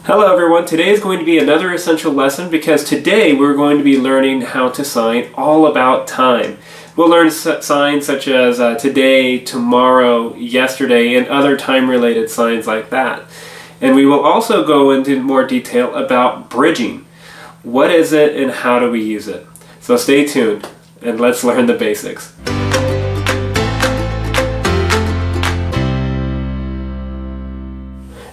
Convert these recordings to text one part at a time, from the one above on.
Hello everyone, today is going to be another essential lesson because today we're going to be learning how to sign all about time. We'll learn signs such as today, tomorrow, yesterday, and other time-related signs like that. And we will also go into more detail about bridging. What is it and how do we use it? So stay tuned and let's learn the basics.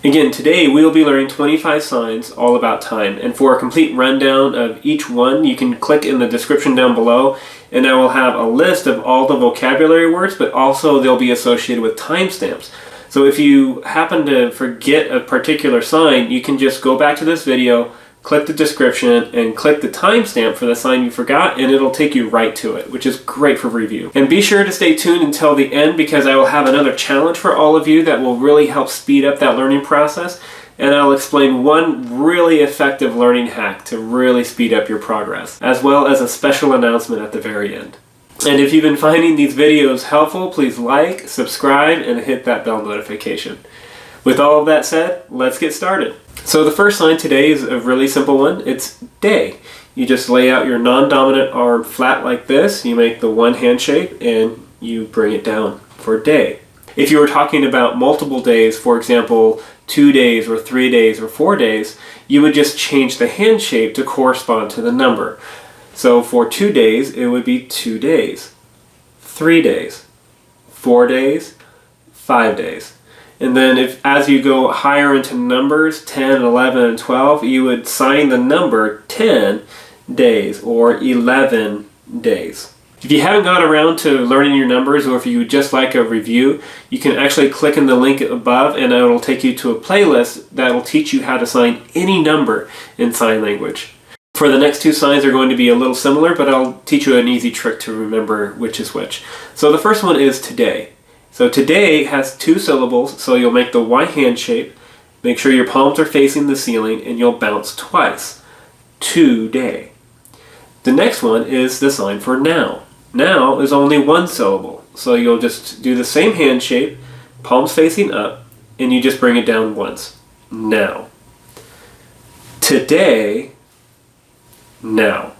Again, today we will be learning 25 signs all about time, and for a complete rundown of each one, you can click in the description down below, and I will have a list of all the vocabulary words, but also they'll be associated with timestamps. So if you happen to forget a particular sign, you can just go back to this video, click the description, and click the timestamp for the sign you forgot, and it'll take you right to it, which is great for review. And be sure to stay tuned until the end because I will have another challenge for all of you that will really help speed up that learning process, and I'll explain one really effective learning hack to really speed up your progress, as well as a special announcement at the very end. And if you've been finding these videos helpful, please like, subscribe, and hit that bell notification. With all of that said, let's get started. So the first sign today is a really simple one. It's day. You just lay out your non-dominant arm flat like this. You make the one hand shape and you bring it down for day. If you were talking about multiple days, for example, 2 days or 3 days or 4 days, you would just change the hand shape to correspond to the number. So for 2 days, it would be 2 days, 3 days, 4 days, 5 days. And then as you go higher into numbers, 10, 11, and 12, you would sign the number 10 days or 11 days. If you haven't got around to learning your numbers, or if you would just like a review, you can actually click in the link above and it will take you to a playlist that will teach you how to sign any number in sign language. For the next two signs are going to be a little similar, but I'll teach you an easy trick to remember which is which. So the first one is today. So today has 2 syllables, so you'll make the Y hand shape, make sure your palms are facing the ceiling, and you'll bounce twice. Today. The next one is the sign for now. Now is only 1 syllable, so you'll just do the same hand shape, palms facing up, and you just bring it down once. Now. Today. Now.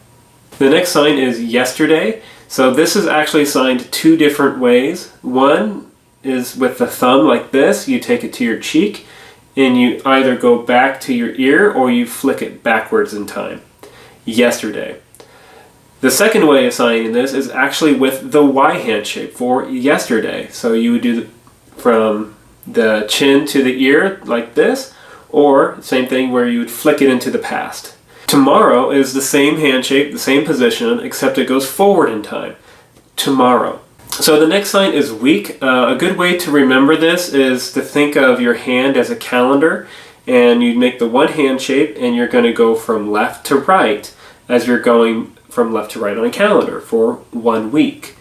The next sign is yesterday. So this is actually signed 2 different ways. One is with the thumb like this. You take it to your cheek and you either go back to your ear or you flick it backwards in time. Yesterday. The second way of signing this is actually with the Y hand shape for yesterday. So you would do from the chin to the ear like this, or same thing where you would flick it into the past. Tomorrow is the same hand shape, the same position, except it goes forward in time. Tomorrow. So the next sign is week. A good way to remember this is to think of your hand as a calendar, and you make the one hand shape and you're going to go from left to right as you're going from left to right on a calendar for 1 week.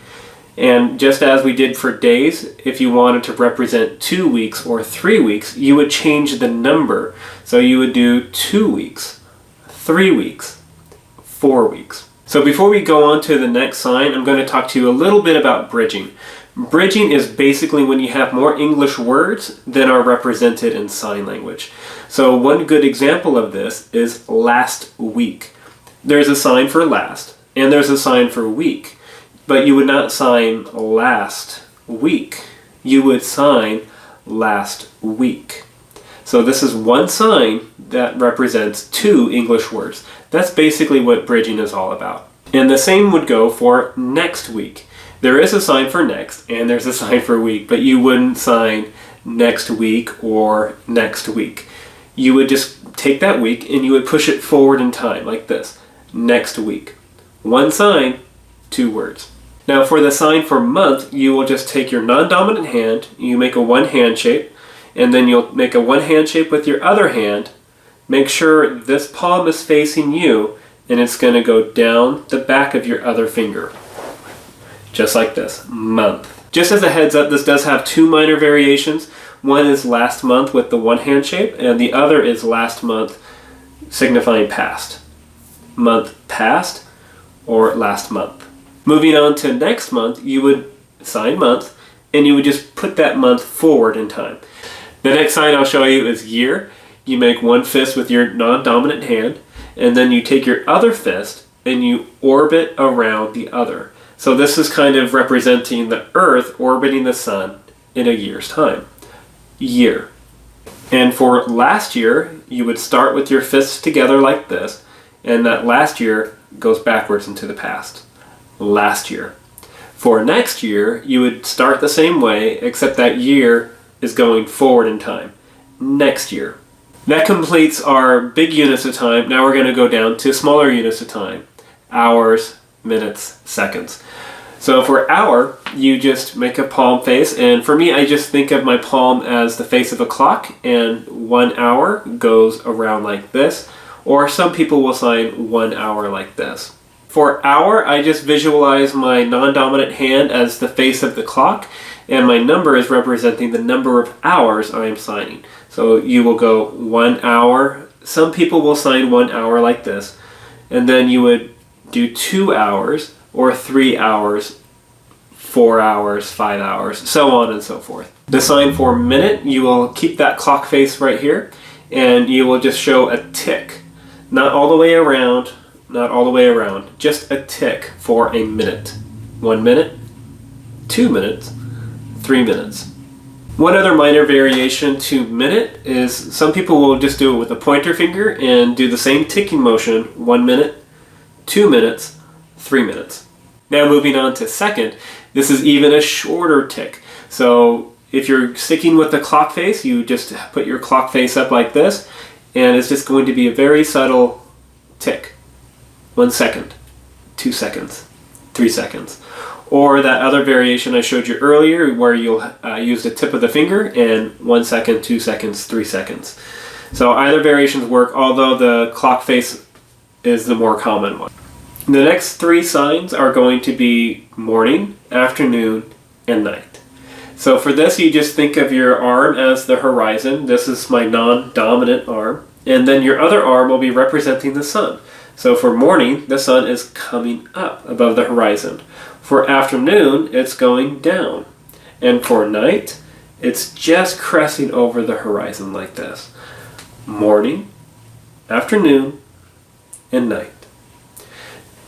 And just as we did for days, if you wanted to represent 2 weeks or 3 weeks, you would change the number. So you would do 2 weeks. 3 weeks, 4 weeks. So before we go on to the next sign, I'm going to talk to you a little bit about bridging. Bridging is basically when you have more English words than are represented in sign language. So one good example of this is last week. There's a sign for last, and there's a sign for week. But you would not sign last week. You would sign last week. So this is one sign that represents 2 English words. That's basically what bridging is all about. And the same would go for next week. There is a sign for next and there's a sign for week, but you wouldn't sign next week or next week. You would just take that week and you would push it forward in time like this. Next week. One sign, 2 words. Now for the sign for month, you will just take your non-dominant hand, you make a one hand shape, and then you'll make a one hand shape with your other hand. Make sure this palm is facing you and it's going to go down the back of your other finger. Just like this. Month. Just as a heads up, this does have 2 minor variations. One is last month with the one hand shape and the other is last month signifying past. Month past or last month. Moving on to next month, you would sign month and you would just put that month forward in time. The next sign I'll show you is year. you make one fist with your non-dominant hand, and then you take your other fist and you orbit around the other. So this is kind of representing the Earth orbiting the sun in a year's time. Year. And for last year, you would start with your fists together like this, and that last year goes backwards into the past. Last year. For next year, you would start the same way, except that year is going forward in time. Next year. That completes our big units of time. Now we're going to go down to smaller units of time. Hours, minutes, seconds. So for hour, you just make a palm face, and for me, I just think of my palm as the face of a clock, and 1 hour goes around like this, or some people will sign 1 hour like this. For hour, I just visualize my non-dominant hand as the face of the clock, and my number is representing the number of hours I am signing. So you will go 1 hour. Some people will sign 1 hour like this, and then you would do 2 hours, or 3 hours, 4 hours, 5 hours, so on and so forth. The sign for minute, you will keep that clock face right here, and you will just show a tick. Not all the way around, not all the way around, just a tick for a minute. 1 minute, 2 minutes, 3 minutes. One other minor variation to minute is some people will just do it with a pointer finger and do the same ticking motion, 1 minute, 2 minutes, 3 minutes. Now moving on to second, this is even a shorter tick. So if you're sticking with the clock face, you just put your clock face up like this, and it's just going to be a very subtle tick. 1 second, 2 seconds, 3 seconds. Or that other variation I showed you earlier where you'll use the tip of the finger and 1 second, 2 seconds, 3 seconds. So either variations work, although the clock face is the more common one. The next 3 signs are going to be morning, afternoon, and night. So for this, you just think of your arm as the horizon. This is my non-dominant arm. And then your other arm will be representing the sun. So for morning, the sun is coming up above the horizon. For afternoon, it's going down. And for night, it's just cresting over the horizon like this. Morning, afternoon, and night.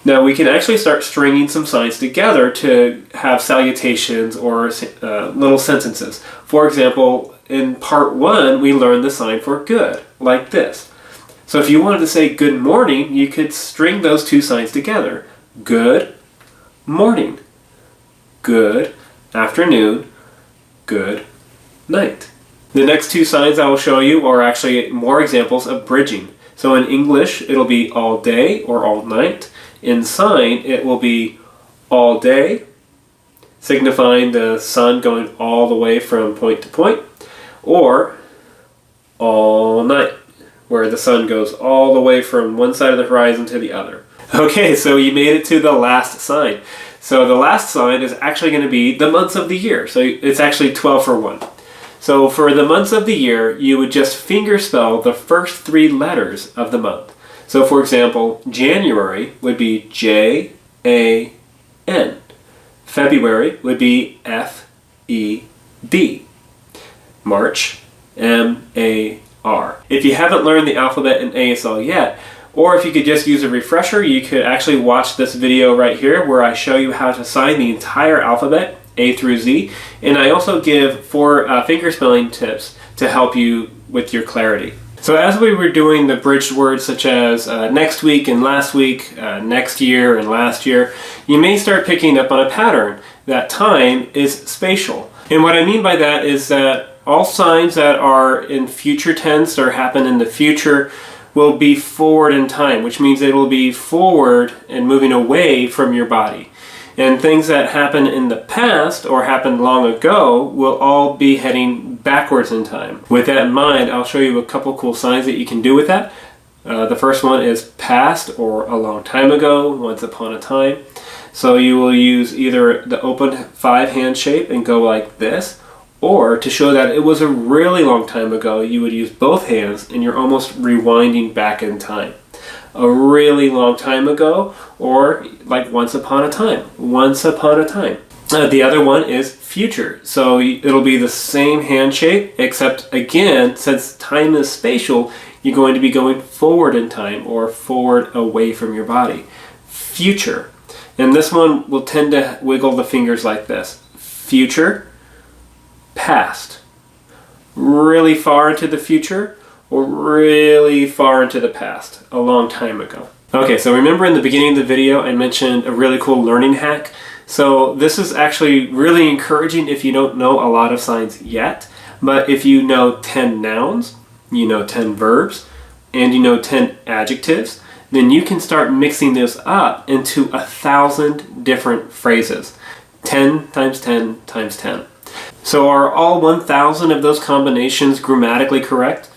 Now we can actually start stringing some signs together to have salutations or little sentences. For example, in part 1, we learned the sign for good, like this. So if you wanted to say good morning, you could string those 2 signs together. Good morning. Good afternoon. Good night. The next 2 signs I will show you are actually more examples of bridging. So in English, it'll be all day or all night. In sign, it will be all day, signifying the sun going all the way from point to point, or all night, where the sun goes all the way from one side of the horizon to the other. Okay, so you made it to the last sign. So the last sign is actually going to be the months of the year. So it's actually 12 for 1. So for the months of the year, you would just finger spell the first 3 letters of the month. So for example, January would be J-A-N. February would be F-E-B. March, M-A-R. If you haven't learned the alphabet in ASL yet, or if you could just use a refresher, you could actually watch this video right here where I show you how to sign the entire alphabet, A through Z, and I also give 4 finger spelling tips to help you with your clarity. So as we were doing the bridged words such as next week and last week, next year and last year, you may start picking up on a pattern that time is spatial. And what I mean by that is that all signs that are in future tense or happen in the future will be forward in time, which means it will be forward and moving away from your body. And things that happen in the past or happened long ago will all be heading backwards in time. With that in mind, I'll show you a couple cool signs that you can do with that. The first one is past or a long time ago, once upon a time. So you will use either the open 5 hand shape and go like this, or to show that it was a really long time ago, you would use both hands and you're almost rewinding back in time. A really long time ago, or like once upon a time. Once upon a time. The other one is future. So it'll be the same handshake, except again, since time is spatial, you're going to be going forward in time or forward away from your body. Future. And this one will tend to wiggle the fingers like this. Future, past. Really far into the future or really far into the past, a long time ago. Okay, so remember in the beginning of the video I mentioned a really cool learning hack. So this is actually really encouraging if you don't know a lot of signs yet, but if you know 10 nouns, you know 10 verbs, and you know 10 adjectives, then you can start mixing this up into 1,000 different phrases. 10 times 10 times 10. So are all 1,000 of those combinations grammatically correct?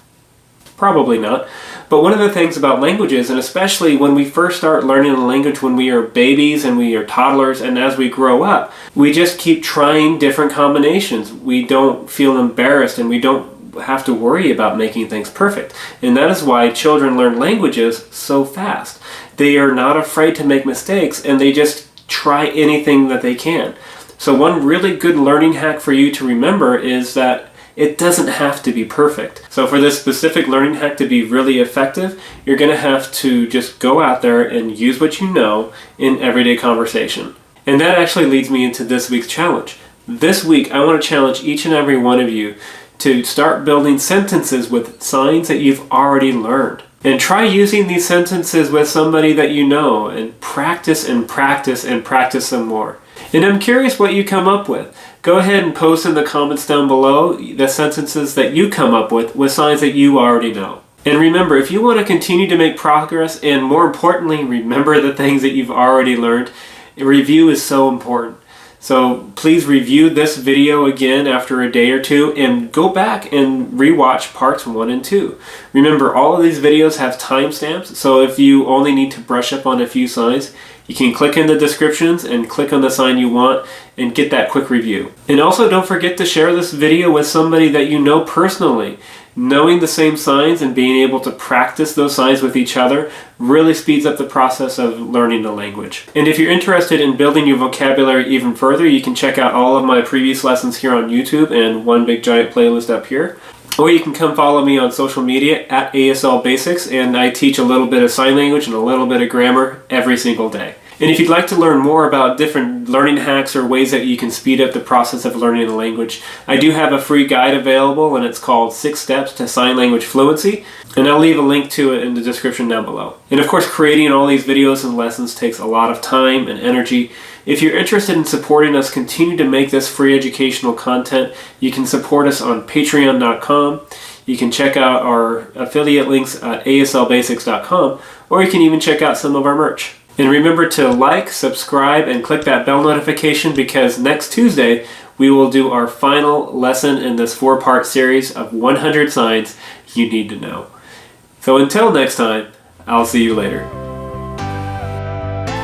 Probably not. But one of the things about languages, and especially when we first start learning a language when we are babies and we are toddlers, and as we grow up, we just keep trying different combinations. We don't feel embarrassed and we don't have to worry about making things perfect. And that is why children learn languages so fast. They are not afraid to make mistakes and they just try anything that they can. So one really good learning hack for you to remember is that it doesn't have to be perfect. So for this specific learning hack to be really effective, you're going to have to just go out there and use what you know in everyday conversation. And that actually leads me into this week's challenge. This week, I want to challenge each and every one of you to start building sentences with signs that you've already learned. And try using these sentences with somebody that you know and practice and practice and practice some more. And I'm curious what you come up with. Go ahead and post in the comments down below the sentences that you come up with signs that you already know. And remember, if you want to continue to make progress and more importantly, remember the things that you've already learned, a review is so important. So please review this video again after a day or two and go back and rewatch parts 1 and 2. Remember, all of these videos have timestamps, so if you only need to brush up on a few signs, you can click in the descriptions and click on the sign you want and get that quick review. And also don't forget to share this video with somebody that you know personally. Knowing the same signs and being able to practice those signs with each other really speeds up the process of learning the language. And if you're interested in building your vocabulary even further, you can check out all of my previous lessons here on YouTube and one big giant playlist up here. Or you can come follow me on social media at ASL Basics, and I teach a little bit of sign language and a little bit of grammar every single day. And if you'd like to learn more about different learning hacks or ways that you can speed up the process of learning a language, I do have a free guide available and it's called 6 Steps to Sign Language Fluency, and I'll leave a link to it in the description down below. And of course, creating all these videos and lessons takes a lot of time and energy. If you're interested in supporting us continue to make this free educational content, you can support us on patreon.com. You can check out our affiliate links at aslbasics.com, or you can even check out some of our merch. And remember to like, subscribe, and click that bell notification because next Tuesday we will do our final lesson in this 4-part series of 100 signs you need to know. So until next time, I'll see you later.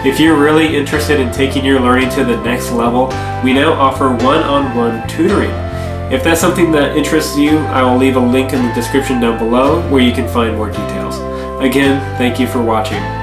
If you're really interested in taking your learning to the next level, we now offer one-on-one tutoring. If that's something that interests you, I will leave a link in the description down below where you can find more details. Again, thank you for watching.